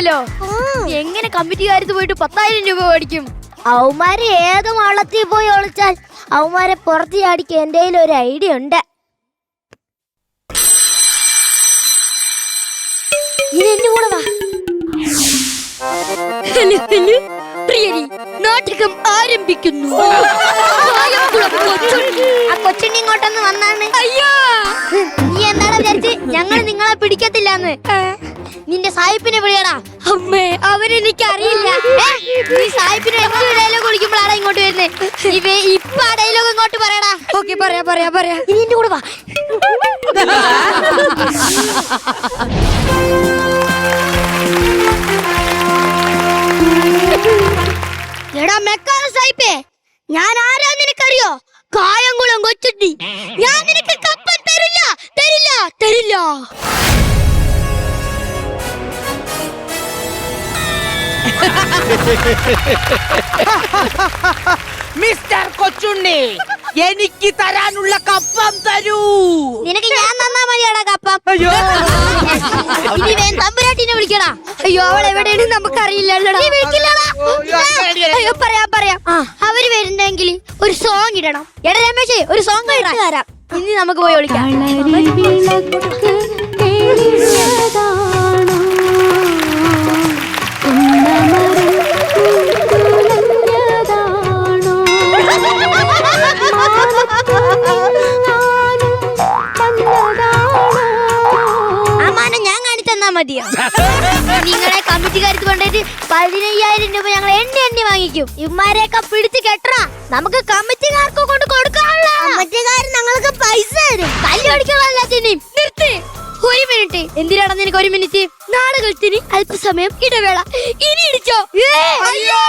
കിട്ടിയല്ലോ. എങ്ങനെ കമ്മിറ്റിക്കാരത്ത് പോയിട്ട് 10,000 രൂപ മേടിക്കും? അവന്മാര് ഏത് വള്ളത്തിൽ പോയി ഒളിച്ചാൽ അവന്മാരെ പുറത്ത് ചാടിക്ക് എന്റെ ഒരു ഐഡിയ ഉണ്ട്. ഇനി എന്റെ കൂടെ വാ. നാടകം ആരംഭിക്കുന്നു. ആ കൊച്ചുണ്ണി ഇങ്ങോട്ടൊന്ന് വന്നാണ്. അയ്യോ, നീ എന്താടാ വിചാരിച്ച് ഞങ്ങൾ നിങ്ങളെ പിടിക്കത്തില്ലാന്ന്? നിന്റെ സായിപ്പിനെ വിളിയടാ. അമ്മേ, അവരെനിക്ക് അറിയില്ല. നീ സായിപ്പിനെ എന്ത് ഡയലോഗ് വിളിക്കുമ്പോഴാണ് ഇങ്ങോട്ട് വരുന്നത്? ഇപ്പൊ ആ ഡയലോഗ് ഇങ്ങോട്ട് പറയടാ. ഓക്കെ, പറയാ. ഇനി എന്റെ കൂടെ വാ. എടാ മെക്കാന സായിപ്പേ, ഞാൻ ആരാ നിനക്കറിയോ? കായംകുളം കൊച്ചുണ്ണി. ഞാൻ നിനക്ക് കപ്പൻ തരില്ല. മിസ്റ്റർ കൊച്ചുണ്ണി, എനിക്ക് തരാനുള്ള കപ്പം തരൂ. നിനക്ക് ഞാൻ തന്നാ മതിയാടാ കപ്പം. അയ്യോ, ഇനി വേഗം തമ്പുരാട്ടിനെ വിളിക്കടാ. അയ്യോ, അവൾ എവിടെയാണ് നമുക്കറിയില്ലല്ലോ. നീ വിളിക്കില്ലടാ. അയ്യോ, പറയാം. അവര് വരുന്നെങ്കിൽ ഒരു സോങ് ഇടണം. എടാ രമേശേ, ഒരു സോങ് തരാം. ഇനി നമുക്ക് പോയി വിളിക്കാം. ഞാൻ കാണിച്ചെന്നാ മതിയോ? നിങ്ങളെ കമ്മിറ്റിക്കാർക്ക് കൊണ്ടിട്ട് 15,000 രൂപ ഞങ്ങൾ എണ്ണി വാങ്ങിക്കും. ഇവന്മാരെയൊക്കെ പിടിച്ച് കെട്ടറാ. നമുക്ക് കമ്മിറ്റിക്കാർക്ക് കൊണ്ട് കൊടുക്കാനുള്ള. കമ്മിറ്റിക്കാർ ഞങ്ങൾക്ക് പൈസ തരും. തല്ലി അടിക്കാനുള്ള എല്ലാത്തിനെയും. നിർത്തി. 1 മിനിറ്റ്. എന്തിനാണ് നിനക്ക് 1 മിനിറ്റ്? നാടകത്തിന് അല്പസമയം ഇടവേള. ഇനി ഇടിച്ചോ. അയ്യോ,